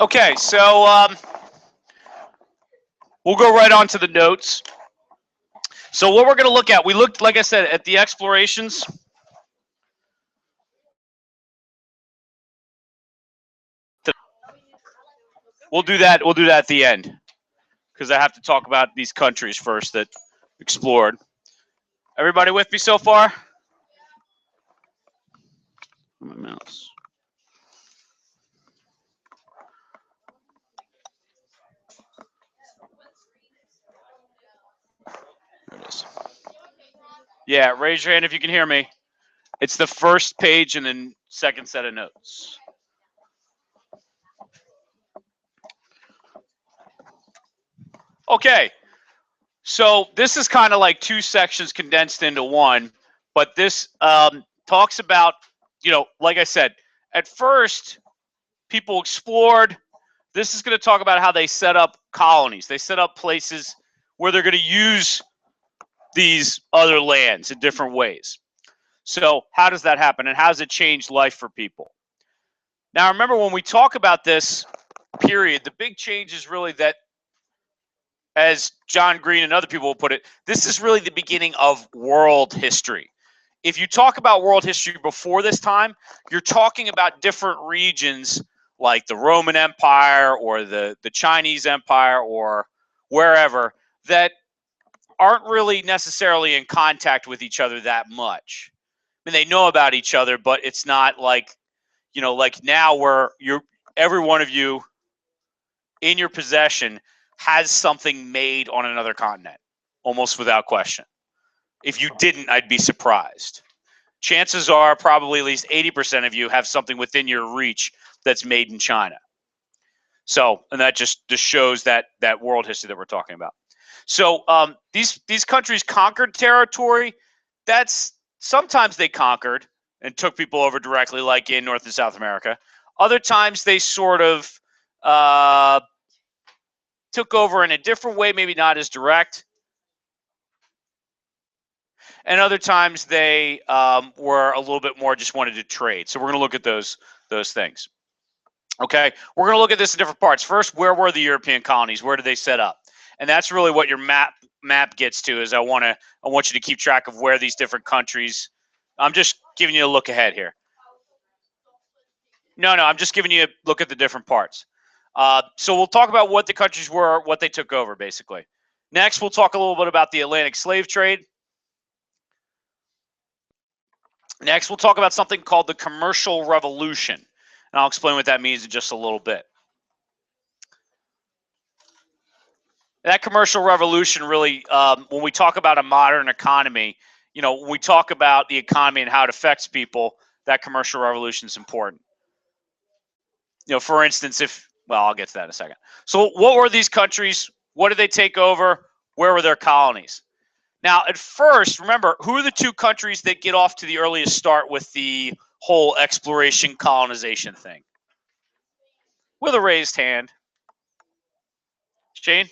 Okay, so we'll go right on to the notes. So what we're going to look at, we looked, like I said, at the explorations. We'll do that. We'll do that at the end because I have to talk about these countries first that explored. Everybody with me so far? My mouse. There it is. Yeah, raise your hand if you can hear me. It's the first page and then second set of notes. Okay, so this is kind of like two sections condensed into one, but this talks about, like I said, at first people explored. This is going to talk about how they set up colonies. They set up places where they're going to use these other lands in different ways. So, how does that happen, and how does it change life for people? Now, remember when we talk about this period, the big change is really that, as John Green and other people will put it, this is really the beginning of world history. If you talk about world history before this time, you're talking about different regions like the Roman Empire or the Chinese Empire or wherever that aren't really necessarily in contact with each other that much. I mean, they know about each other, but it's not like, like now where every one of you in your possession has something made on another continent, almost without question. If you didn't, I'd be surprised. Chances are probably at least 80% of you have something within your reach that's made in China. So, and that just shows that world history that we're talking about. So, these countries conquered territory. That's sometimes they conquered and took people over directly, like in North and South America. Other times they sort of took over in a different way, maybe not as direct. And other times they were a little bit more just wanted to trade. So we're going to look at those things. Okay, we're going to look at this in different parts. First, where were the European colonies? Where did they set up? And that's really what your map gets to. Is I want you to keep track of where these different countries. I'm just giving you a look ahead here. No, I'm just giving you a look at the different parts. So we'll talk about what the countries were, what they took over, basically. Next, we'll talk a little bit about the Atlantic slave trade. Next, we'll talk about something called the Commercial Revolution. And I'll explain what that means in just a little bit. That commercial revolution really, when we talk about a modern economy, when we talk about the economy and how it affects people, that commercial revolution is important. For instance, I'll get to that in a second. So what were these countries? What did they take over? Where were their colonies? Now, at first, remember, who are the two countries that get off to the earliest start with the whole exploration colonization thing? With a raised hand. Shane?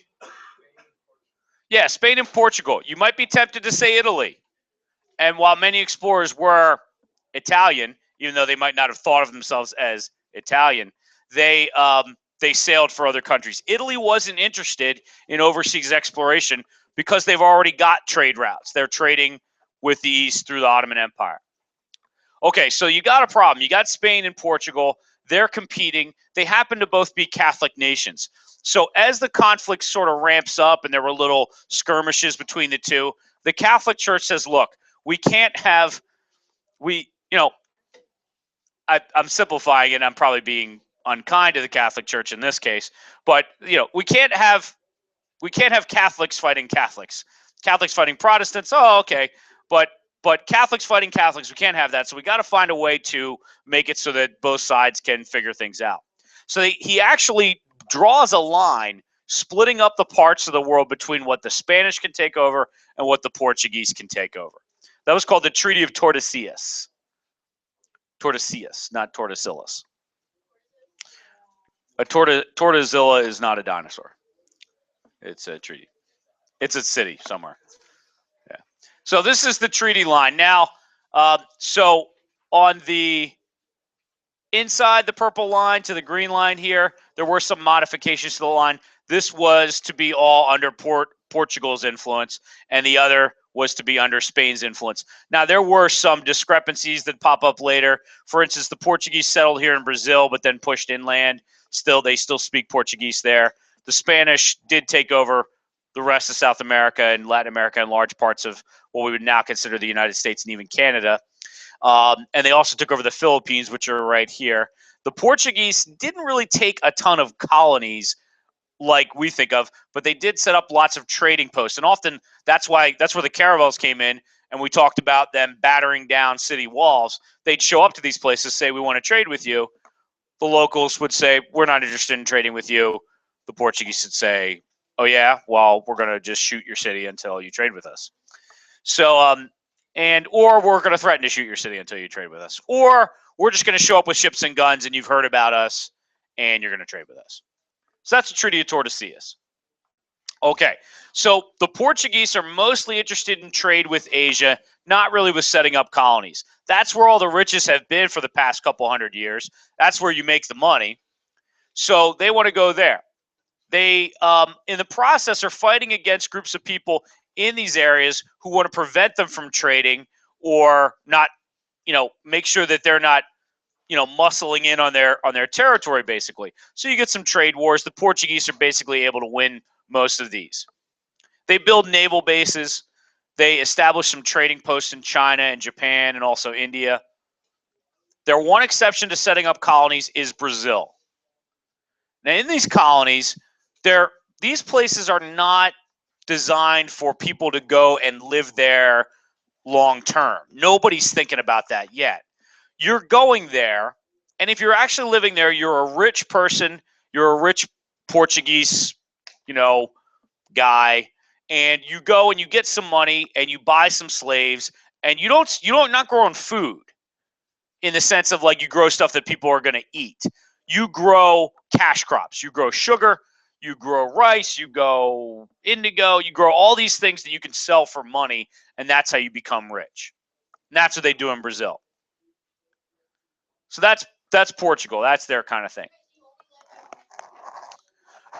Yeah, Spain and Portugal. You might be tempted to say Italy. And while many explorers were Italian, even though they might not have thought of themselves as Italian, they sailed for other countries. Italy wasn't interested in overseas exploration because they've already got trade routes. They're trading with the East through the Ottoman Empire. Okay, so you got a problem. You got Spain and Portugal. They're competing. They happen to both be Catholic nations. So as the conflict sort of ramps up and there were little skirmishes between the two, the Catholic Church says, look, we can't have, I'm simplifying it. I'm probably being unkind to the Catholic Church in this case, but we can't have Catholics fighting Catholics, Catholics fighting Protestants. Oh, okay, but Catholics fighting Catholics, we can't have that. So we got to find a way to make it so that both sides can figure things out. So he actually draws a line splitting up the parts of the world between what the Spanish can take over and what the Portuguese can take over. That was called the Treaty of Tordesillas. Tordesillas, not Tordesillas. A Tortozilla is not a dinosaur. It's a treaty. It's a city somewhere. Yeah. So this is the treaty line. Now, so on the inside the purple line to the green line here, there were some modifications to the line. This was to be all under Portugal's influence, and the other was to be under Spain's influence. Now, there were some discrepancies that pop up later. For instance, the Portuguese settled here in Brazil, but then pushed inland. They still speak Portuguese there. The Spanish did take over the rest of South America and Latin America and large parts of what we would now consider the United States and even Canada. And they also took over the Philippines, which are right here. The Portuguese didn't really take a ton of colonies like we think of, but they did set up lots of trading posts. And often that's where the caravels came in, and we talked about them battering down city walls. They'd show up to these places, say, we want to trade with you. The locals would say, we're not interested in trading with you. The Portuguese would say, oh yeah, well, we're going to just shoot your city until you trade with us. So, or we're going to threaten to shoot your city until you trade with us. Or we're just going to show up with ships and guns, and you've heard about us, and you're going to trade with us. So that's the Treaty of Tordesillas. Okay, so the Portuguese are mostly interested in trade with Asia, not really with setting up colonies. That's where all the riches have been for the past couple hundred years. That's where you make the money. So they want to go there. They, in the process, are fighting against groups of people in these areas who want to prevent them from trading or not, make sure that they're not, muscling in on their territory, basically. So you get some trade wars. The Portuguese are basically able to win most of these. They build naval bases. They establish some trading posts in China and Japan and also India. Their one exception to setting up colonies is Brazil. Now, in these colonies, these places are not designed for people to go and live there long term. Nobody's thinking about that yet. You're going there, and if you're actually living there, you're a rich person, you're a rich Portuguese, guy, and you go and you get some money and you buy some slaves, and you don't not growing food in the sense of like you grow stuff that people are going to eat. You grow cash crops. You grow sugar, you grow rice, you grow indigo, you grow all these things that you can sell for money, and that's how you become rich. And that's what they do in Brazil. So that's Portugal. That's their kind of thing.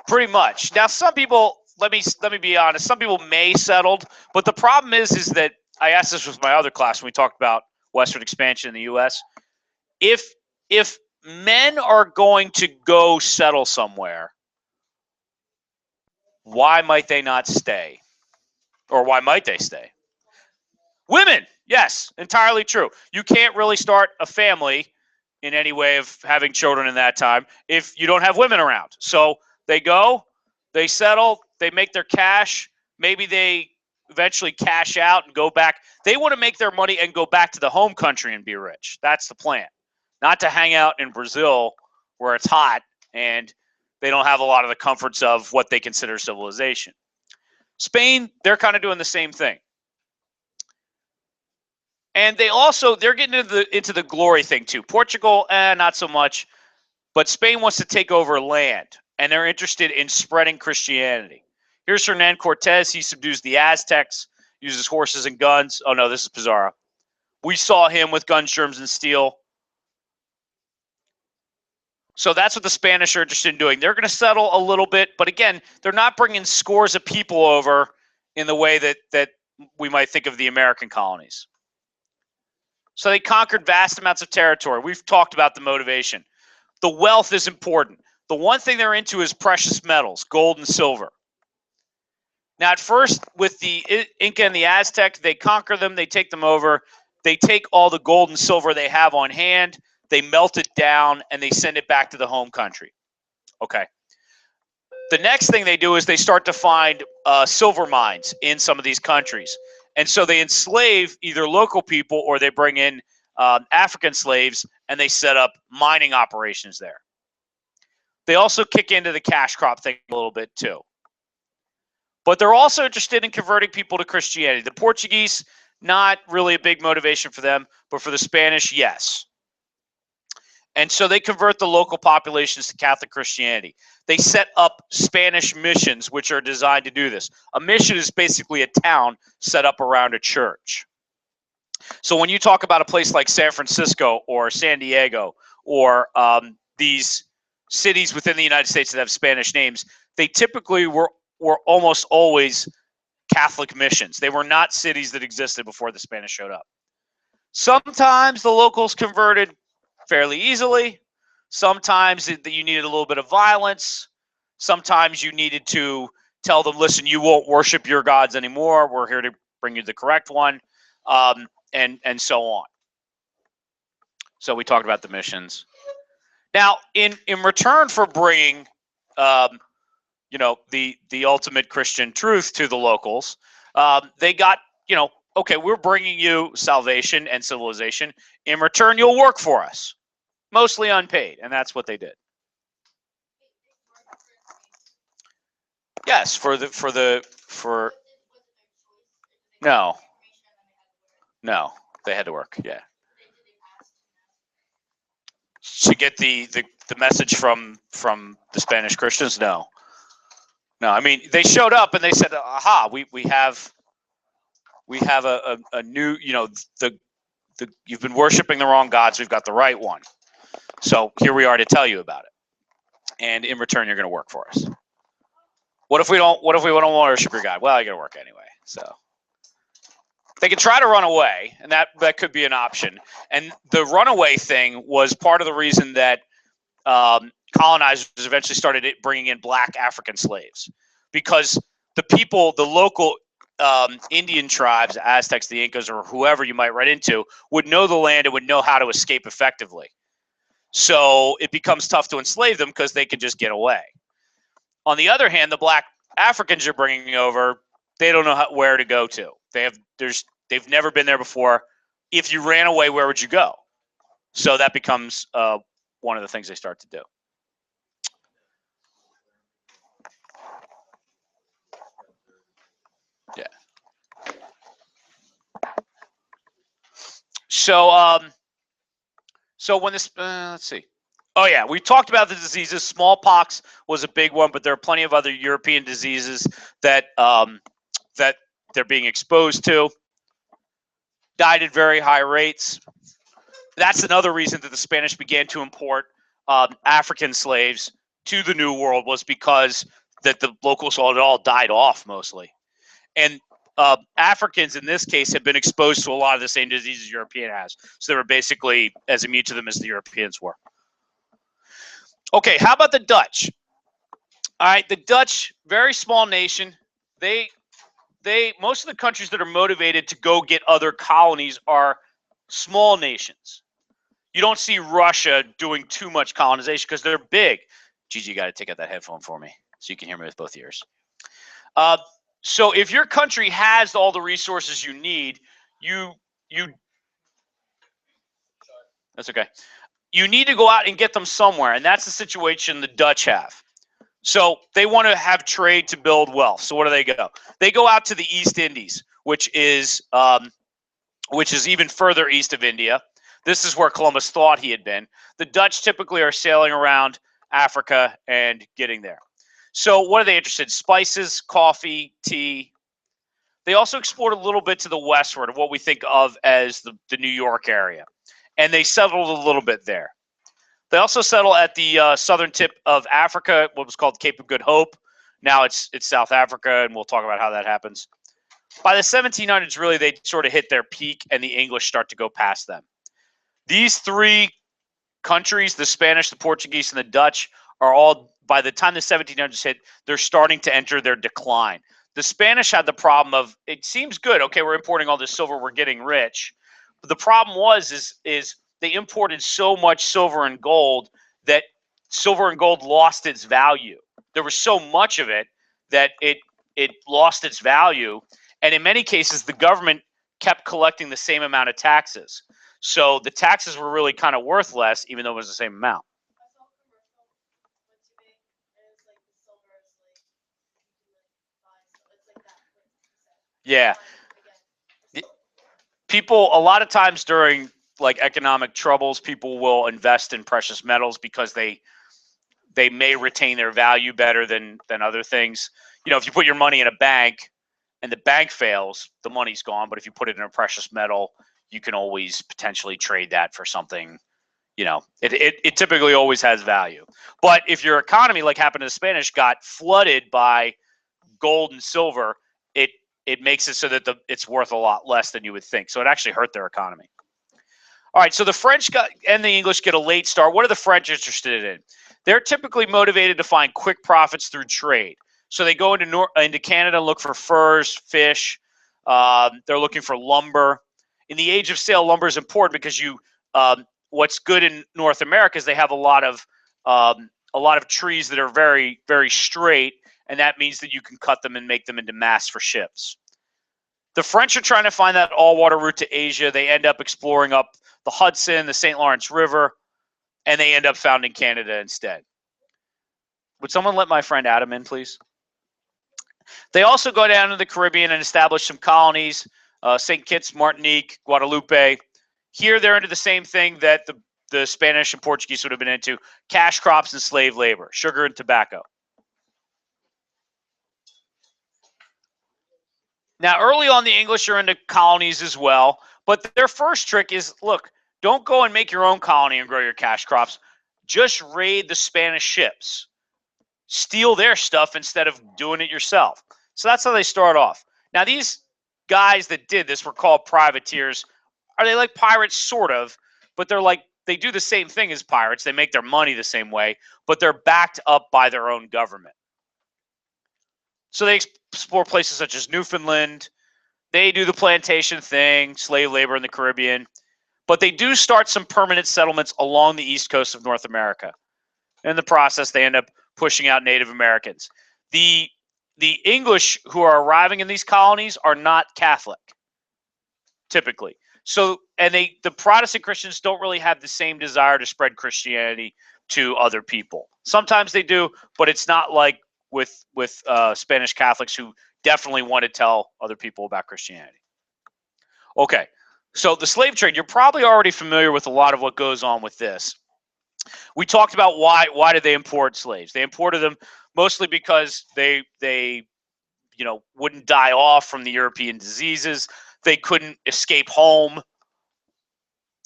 Pretty much. Now, some people, let me be honest, some people may settled, but the problem is that I asked this with my other class when we talked about westward expansion in the U.S. If men are going to go settle somewhere, why might they not stay? Or why might they stay? Women, yes, entirely true. You can't really start a family in any way of having children in that time if you don't have women around. So they go, they settle, they make their cash. Maybe they eventually cash out and go back. They want to make their money and go back to the home country and be rich. That's the plan. Not to hang out in Brazil where it's hot and they don't have a lot of the comforts of what they consider civilization. Spain, they're kind of doing the same thing. And they're getting into the glory thing too. Portugal, not so much, but Spain wants to take over land, and they're interested in spreading Christianity. Here's Hernan Cortez. He subdues the Aztecs, uses horses and guns. Oh no, this is Pizarro. We saw him with guns, germs, and steel. So that's what the Spanish are interested in doing. They're going to settle a little bit, but again, they're not bringing scores of people over in the way that we might think of the American colonies. So they conquered vast amounts of territory. We've talked about the motivation. The wealth is important. The one thing they're into is precious metals, gold and silver. Now, at first, with the Inca and the Aztec, they conquer them, they take them over, they take all the gold and silver they have on hand, they melt it down, and they send it back to the home country. Okay. The next thing they do is they start to find silver mines in some of these countries. And so they enslave either local people or they bring in African slaves and they set up mining operations there. They also kick into the cash crop thing a little bit too. But they're also interested in converting people to Christianity. The Portuguese, not really a big motivation for them, but for the Spanish, yes. And so they convert the local populations to Catholic Christianity. They set up Spanish missions, which are designed to do this. A mission is basically a town set up around a church. So when you talk about a place like San Francisco or San Diego or these cities within the United States that have Spanish names, they typically were almost always Catholic missions. They were not cities that existed before the Spanish showed up. Sometimes the locals converted fairly easily. Sometimes you needed a little bit of violence. Sometimes you needed to tell them, listen, you won't worship your gods anymore. We're here to bring you the correct one, and so on. So we talked about the missions. Now, in return for bringing, the ultimate Christian truth to the locals, they got, okay, we're bringing you salvation and civilization. In return, you'll work for us, mostly unpaid, and that's what they did. Yes, for no, they had to work. Yeah, to get the message from the Spanish Christians. No. I mean, they showed up and they said, "Aha, we have a new, you've been worshiping the wrong gods. We've got the right one. So here we are to tell you about it. And in return, you're going to work for us. What if we don't want to worship your God? Well, you got to work anyway. So they can try to run away, and that could be an option. And the runaway thing was part of the reason that colonizers eventually started bringing in black African slaves, because the local Indian tribes, Aztecs, the Incas, or whoever you might run into, would know the land and would know how to escape effectively. So it becomes tough to enslave them because they can just get away. On the other hand, the black Africans you're bringing over, they don't know where to go to. They've never been there before. If you ran away, where would you go? So that becomes one of the things they start to do. Yeah. So when this, let's see. Oh yeah, we talked about the diseases. Smallpox was a big one, but there are plenty of other European diseases that that they're being exposed to. Died at very high rates. That's another reason that the Spanish began to import African slaves to the New World, was because that the locals all died off mostly. And Africans in this case have been exposed to a lot of the same diseases European has. So they were basically as immune to them as the Europeans were. Okay, how about the Dutch? All right, the Dutch, very small nation. They most of the countries that are motivated to go get other colonies are small nations. You don't see Russia doing too much colonization because they're big. Gigi, you got to take out that headphone for me so you can hear me with both ears. So if your country has all the resources you need, you that's okay. You need to go out and get them somewhere, and that's the situation the Dutch have. So they want to have trade to build wealth. So where do they go? They go out to the East Indies, which is even further east of India. This is where Columbus thought he had been. The Dutch typically are sailing around Africa and getting there. So what are they interested in? Spices, coffee, tea. They also explored a little bit to the westward of what we think of as the New York area. And they settled a little bit there. They also settle at the southern tip of Africa, what was called Cape of Good Hope. Now it's South Africa, and we'll talk about how that happens. By the 1700s, really, they sort of hit their peak, and the English start to go past them. These three countries, the Spanish, the Portuguese, and the Dutch, are all, by the time the 1700s hit, they're starting to enter their decline. The Spanish had the problem of, it seems good, okay, we're importing all this silver, we're getting rich. But the problem is they imported so much silver and gold that silver and gold lost its value. There was so much of it that it lost its value. And in many cases, the government kept collecting the same amount of taxes. So the taxes were really kind of worth less, even though it was the same amount. Yeah. People, a lot of times during like economic troubles, people will invest in precious metals because they may retain their value better than other things. You know, if you put your money in a bank and the bank fails, the money's gone. But if you put it in a precious metal, you can always potentially trade that for something. It typically always has value. But if your economy, like happened to the Spanish, got flooded by gold and silver, it makes it so that it's worth a lot less than you would think. So it actually hurt their economy. All right, so the French and the English get a late start. What are the French interested in? They're typically motivated to find quick profits through trade. So they go into Canada and look for furs, fish. They're looking for lumber. In the age of sail, lumber is important because what's good in North America is they have a lot of trees that are very, very straight, and that means that you can cut them and make them into masts for ships. The French are trying to find that all-water route to Asia. They end up exploring up the Hudson, the St. Lawrence River, and they end up founding Canada instead. Would someone let my friend Adam in, please? They also go down to the Caribbean and establish some colonies, St. Kitts, Martinique, Guadeloupe. Here they're into the same thing that the Spanish and Portuguese would have been into: cash crops and slave labor, sugar and tobacco. Now, early on, the English are into colonies as well, but their first trick is, look, don't go and make your own colony and grow your cash crops. Just raid the Spanish ships. Steal their stuff instead of doing it yourself. So that's how they start off. Now, these guys that did this were called privateers. Are they like pirates? Sort of, but they do the same thing as pirates. They make their money the same way, but they're backed up by their own government. So they explore places such as Newfoundland. They do the plantation thing, slave labor in the Caribbean. But they do start some permanent settlements along the east coast of North America. In the process, they end up pushing out Native Americans. The English who are arriving in these colonies are not Catholic, typically. So, and the Protestant Christians don't really have the same desire to spread Christianity to other people. Sometimes they do, but it's not like with Spanish Catholics who definitely want to tell other people about Christianity. Okay, so the slave trade, you're probably already familiar with a lot of what goes on with this. We talked about why did they import slaves? They imported them mostly because they wouldn't die off from the European diseases. They couldn't escape home.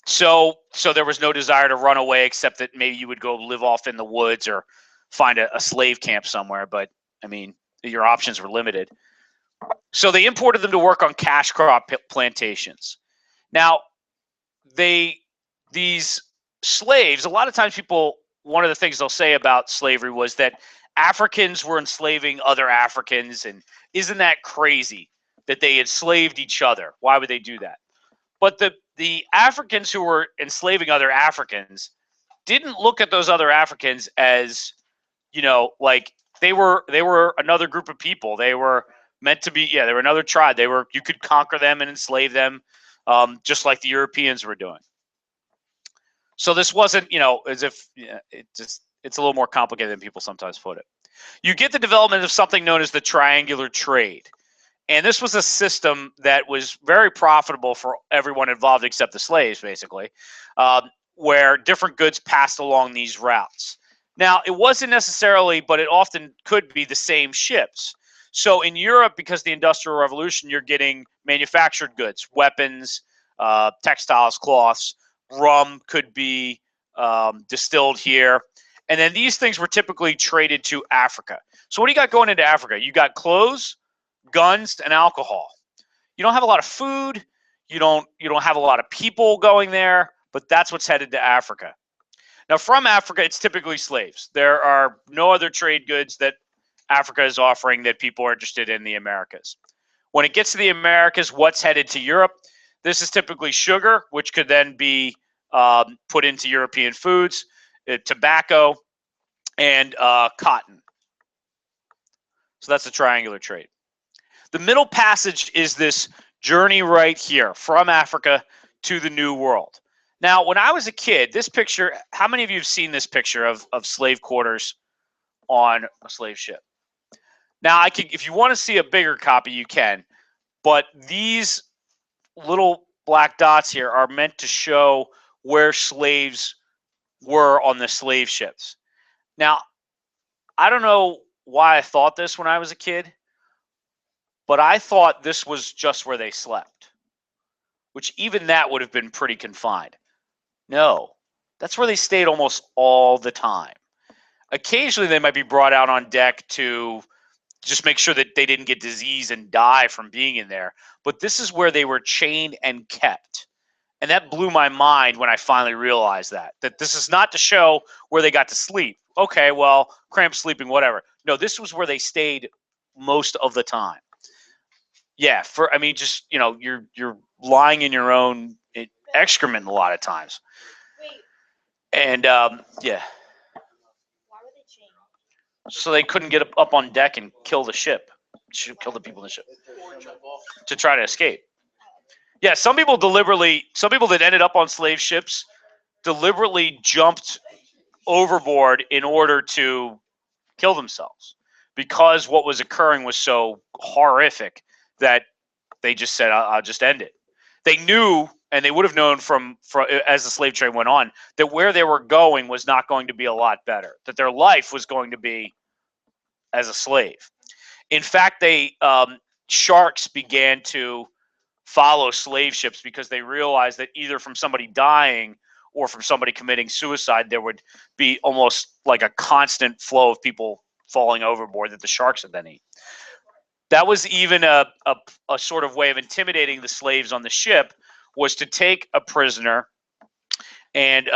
So there was no desire to run away, except that maybe you would go live off in the woods or find a slave camp somewhere. But, I mean, your options were limited. So they imported them to work on cash crop plantations. Now, these slaves, a lot of times one of the things they'll say about slavery was that Africans were enslaving other Africans, and isn't that crazy that they enslaved each other? Why would they do that? But the Africans who were enslaving other Africans didn't look at those other Africans as, like they were another group of people. They were meant to be, they were another tribe. You could conquer them and enslave them, just like the Europeans were doing. So this wasn't, as if it's a little more complicated than people sometimes put it. You get the development of something known as the triangular trade. And this was a system that was very profitable for everyone involved except the slaves, basically, where different goods passed along these routes. Now, it wasn't necessarily, but it often could be the same ships. So in Europe, because of the Industrial Revolution, you're getting manufactured goods, weapons, textiles, cloths. Rum could be distilled here. And then these things were typically traded to Africa. So what do you got going into Africa? You got clothes, guns, and alcohol. You don't have a lot of food. You don't have a lot of people going there, but that's what's headed to Africa. Now, from Africa, it's typically slaves. There are no other trade goods that Africa is offering that people are interested in the Americas. When it gets to the Americas, what's headed to Europe? This is typically sugar, which could then be put into European foods, tobacco, and cotton. So that's the triangular trade. The Middle Passage is this journey right here from Africa to the New World. Now, when I was a kid, this picture, how many of you have seen this picture of slave quarters on a slave ship? Now, if you want to see a bigger copy, you can, but these little black dots here are meant to show where slaves were on the slave ships. Now, I don't know why I thought this when I was a kid, but I thought this was just where they slept. which even that would have been pretty confined. No, that's where they stayed almost all the time. Occasionally, they might be brought out on deck to just make sure that they didn't get disease and die from being in there. But this is where they were chained and kept. And that blew my mind when I finally realized that this is not to show where they got to sleep. Okay, well, cramped sleeping, whatever. No, this was where they stayed most of the time. Yeah, I mean, just, you're lying in your own excrement a lot of times. And yeah. So they couldn't get up on deck and kill the ship, kill the people in the ship, to try to escape. Yeah, some people that ended up on slave ships deliberately jumped overboard in order to kill themselves because what was occurring was so horrific that they just said, I'll just end it. They knew, and they would have known from as the slave trade went on, that where they were going was not going to be a lot better, that their life was going to be as a slave. In fact, sharks began to follow slave ships because they realized that either from somebody dying or from somebody committing suicide, there would be almost like a constant flow of people falling overboard that the sharks would then eat. That was even a sort of way of intimidating the slaves on the ship, was to take a prisoner and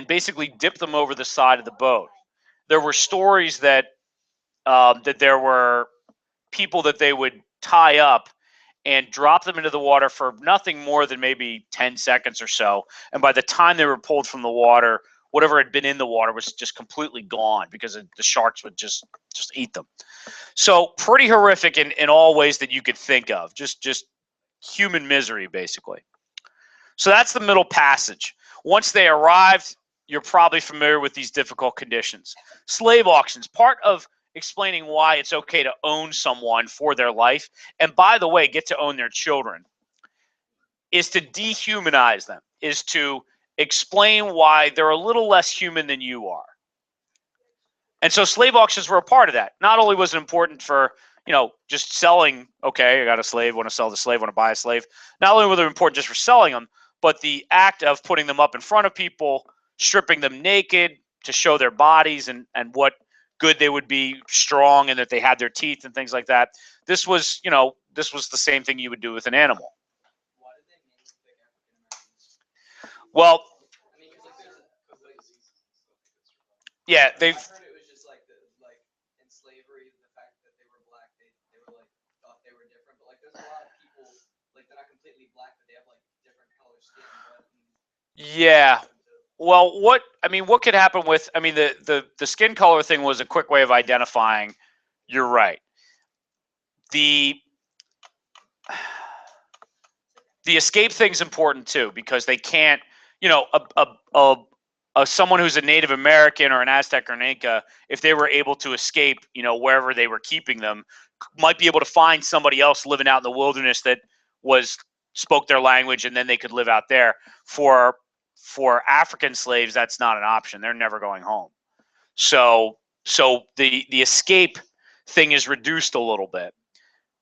basically dip them over the side of the boat. There were stories that there were people that they would tie up and drop them into the water for nothing more than maybe 10 seconds or so. And by the time they were pulled from the water, whatever had been in the water was just completely gone because the sharks would just eat them. So pretty horrific in all ways that you could think of. Just human misery, basically. So that's the Middle Passage. Once they arrived, you're probably familiar with these difficult conditions. Slave auctions, part of explaining why it's okay to own someone for their life, and by the way, get to own their children, is to dehumanize them, is to explain why they're a little less human than you are. And so slave auctions were a part of that. Not only was it important for, just selling, okay, I got a slave, want to sell the slave, want to buy a slave. Not only were they important just for selling them, but the act of putting them up in front of people, stripping them naked to show their bodies and what good they would be, strong, and that they had their teeth and things like that. This was the same thing you would do with an animal. Why did they name the African Americans? Well, I mean, yeah, they've. I heard it was just like in slavery, the fact that they were black, they were thought they were different. But there's a lot of people they're not completely black, but they have different color skin. Yeah. Well, what could happen with, the skin color thing was a quick way of identifying. You're right. The escape thing's important too, because they can't, someone who's a Native American or an Aztec or an Inca, if they were able to escape, wherever they were keeping them, might be able to find somebody else living out in the wilderness that spoke their language, and then they could live out there. For African slaves, that's not an option. They're never going home. So the escape thing is reduced a little bit.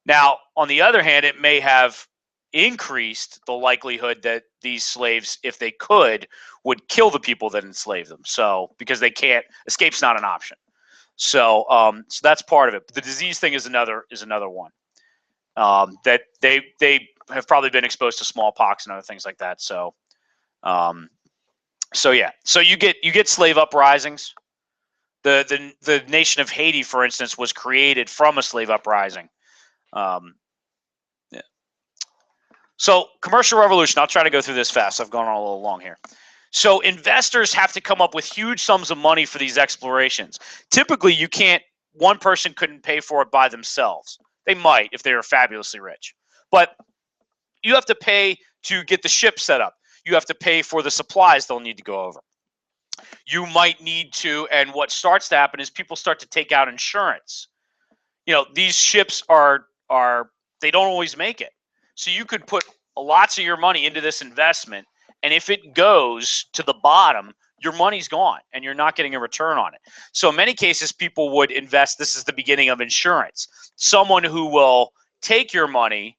Now, on the other hand, it may have increased the likelihood that these slaves, if they could, would kill the people that enslaved them. So because they can't, escape's not an option. So so that's part of it. But the disease thing is another one. That they have probably been exposed to smallpox and other things like that. So yeah, so you get slave uprisings. The nation of Haiti, for instance, was created from a slave uprising. Yeah. So commercial revolution. I'll try to go through this fast. I've gone on a little long here. So investors have to come up with huge sums of money for these explorations. Typically, one person couldn't pay for it by themselves. They might if they were fabulously rich, but you have to pay to get the ship set up. You have to pay for the supplies they'll need to go over. You might need to, and what starts to happen is people start to take out insurance. These ships they don't always make it. So you could put lots of your money into this investment, and if it goes to the bottom, your money's gone and you're not getting a return on it. So in many cases, people would invest. This is the beginning of insurance. Someone who will take your money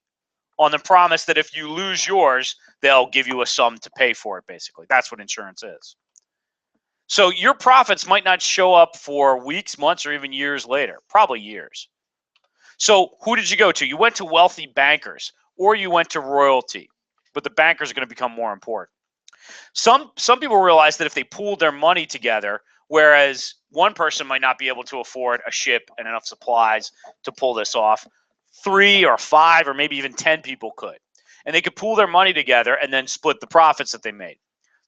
on the promise that if you lose yours, they'll give you a sum to pay for it, basically. That's what insurance is. So your profits might not show up for weeks, months, or even years later, probably years. So who did you go to? You went to wealthy bankers, or you went to royalty, but the bankers are going to become more important. Some people realize that if they pooled their money together, whereas one person might not be able to afford a ship and enough supplies to pull this off, 3 or 5 or maybe even 10 people could. And they could pool their money together and then split the profits that they made.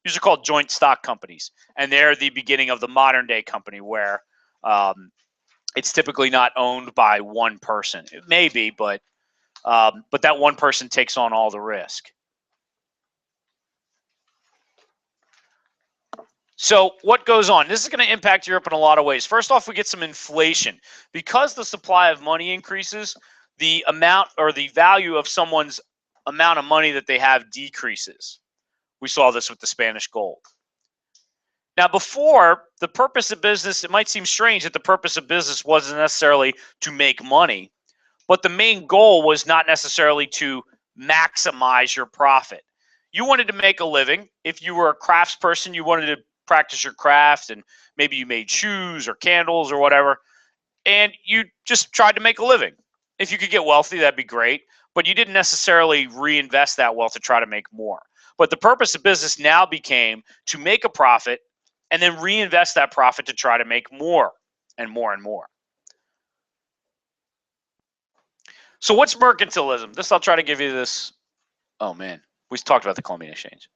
These are called joint stock companies, and they're the beginning of the modern day company where it's typically not owned by one person. It may be, but that one person takes on all the risk. So what goes on? This is going to impact Europe in a lot of ways. First off, we get some inflation. Because the supply of money increases, the amount or the value of someone's amount of money that they have decreases. We saw this with the Spanish gold. Now, before, the purpose of business, it might seem strange that the purpose of business wasn't necessarily to make money, but the main goal was not necessarily to maximize your profit. You wanted to make a living. If you were a craftsperson, you wanted to practice your craft, and maybe you made shoes or candles or whatever, and you just tried to make a living. If you could get wealthy, that'd be great, but you didn't necessarily reinvest that wealth to try to make more. But the purpose of business now became to make a profit and then reinvest that profit to try to make more and more and more. So what's mercantilism? I'll try to give you this. Oh man, we talked about the Columbian Exchange.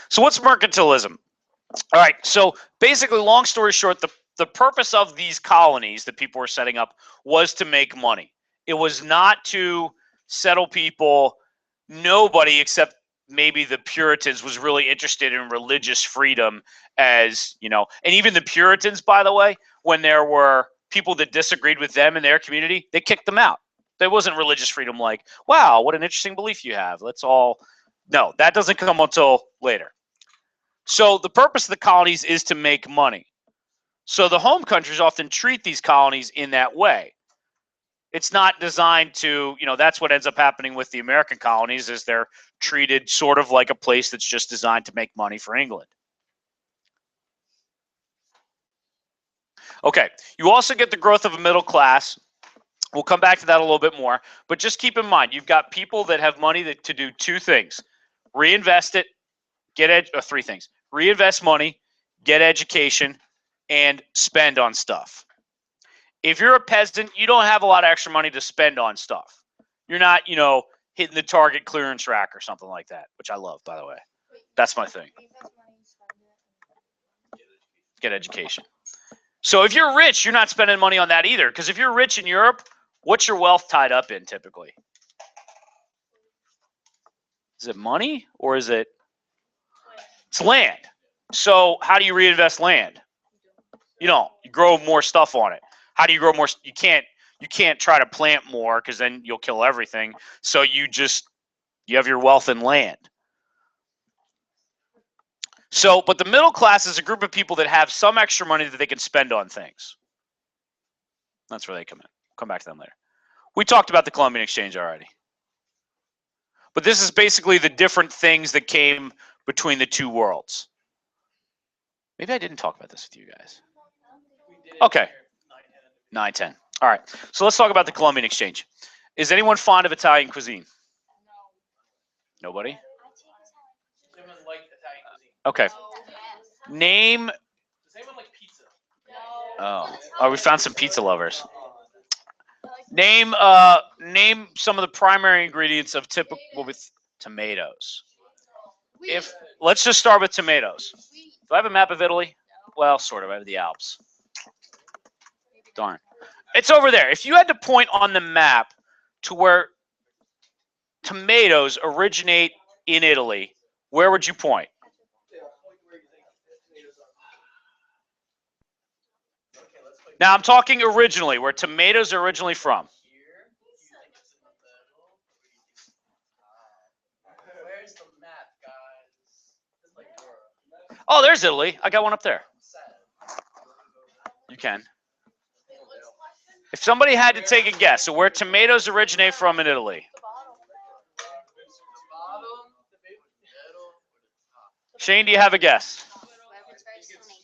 So what's mercantilism? All right, so basically, long story short, the purpose of these colonies that people were setting up was to make money. It was not to settle people. Nobody except maybe the Puritans was really interested in religious freedom, as you know, and even the Puritans, by the way, when there were people that disagreed with them in their community, they kicked them out. There wasn't religious freedom like, wow, what an interesting belief you have. Let's all, no, that doesn't come until later. So the purpose of the colonies is to make money. So the home countries often treat these colonies in that way. It's not designed to, that's what ends up happening with the American colonies is they're treated sort of like a place that's just designed to make money for England. Okay, you also get the growth of a middle class. We'll come back to that a little bit more, but just keep in mind, you've got people that have money to do 2 things: reinvest it, or 3 things: reinvest money, get education, and spend on stuff. If you're a peasant, you don't have a lot of extra money to spend on stuff. You're not, hitting the Target clearance rack or something like that, which I love, by the way. That's my thing. Get education. So if you're rich, you're not spending money on that either, because if you're rich in Europe, what's your wealth tied up in typically? Is it money or is it? It's land. So how do you reinvest land? You don't. You grow more stuff on it. How do you grow more? You can't try to plant more because then you'll kill everything. So you have your wealth in land. So, but the middle class is a group of people that have some extra money that they can spend on things. That's where they come in. Come back to them later. We talked about the Columbian Exchange already. But this is basically the different things that came between the 2 worlds. Maybe I didn't talk about this with you guys. Okay. 9, 10. All right. So let's talk about the Columbian Exchange. Is anyone fond of Italian cuisine? No. Nobody? Does anyone like Italian cuisine? Okay. Name. Does anyone like pizza? Oh, we found some pizza lovers. Name some of the primary ingredients of typical with tomatoes. Let's just start with tomatoes. Do I have a map of Italy? Well, sort of. I have the Alps. Darn. It's over there. If you had to point on the map to where tomatoes originate in Italy, where would you point? Now I'm talking originally, where tomatoes are originally from. Where's the map, guys? Oh, there's Italy. I got one up there. You can. If somebody had to take a guess, so where tomatoes originate from in Italy. Shane, do you have a guess? Whoever's first, honey.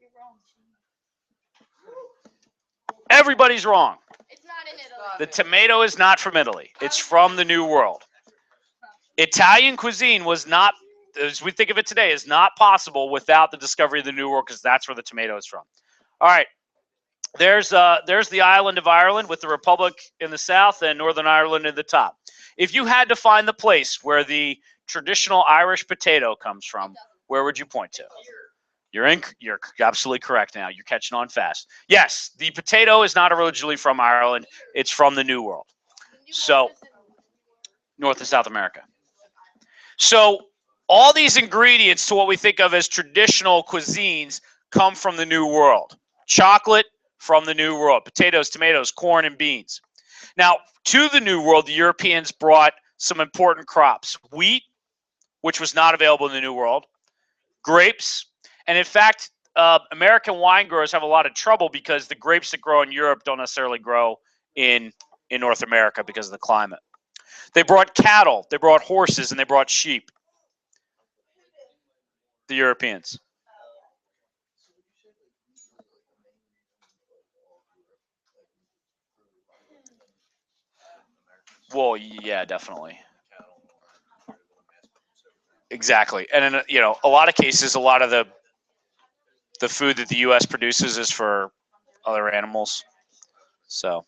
You're wrong. Everybody's wrong. It's not in Italy. The tomato is not from Italy. It's from the New World. Italian cuisine was not, as we think of it today, is not possible without the discovery of the New World, because that's where the tomato is from. All right. There's the island of Ireland with the Republic in the south and Northern Ireland at the top. If you had to find the place where the traditional Irish potato comes from, where would you point to? You're absolutely correct now. You're catching on fast. Yes, the potato is not originally from Ireland. It's from the New World. So, North and South America. So, all these ingredients to what we think of as traditional cuisines come from the New World. Chocolate from the New World. Potatoes, tomatoes, corn, and beans. Now, to the New World, the Europeans brought some important crops. Wheat, which was not available in the New World. Grapes. And in fact, American wine growers have a lot of trouble because the grapes that grow in Europe don't necessarily grow in North America because of the climate. They brought cattle, they brought horses, and they brought sheep. The Europeans. Well, yeah, definitely. Exactly. And in a lot of cases, a lot of the food that the U.S. produces is for other animals. So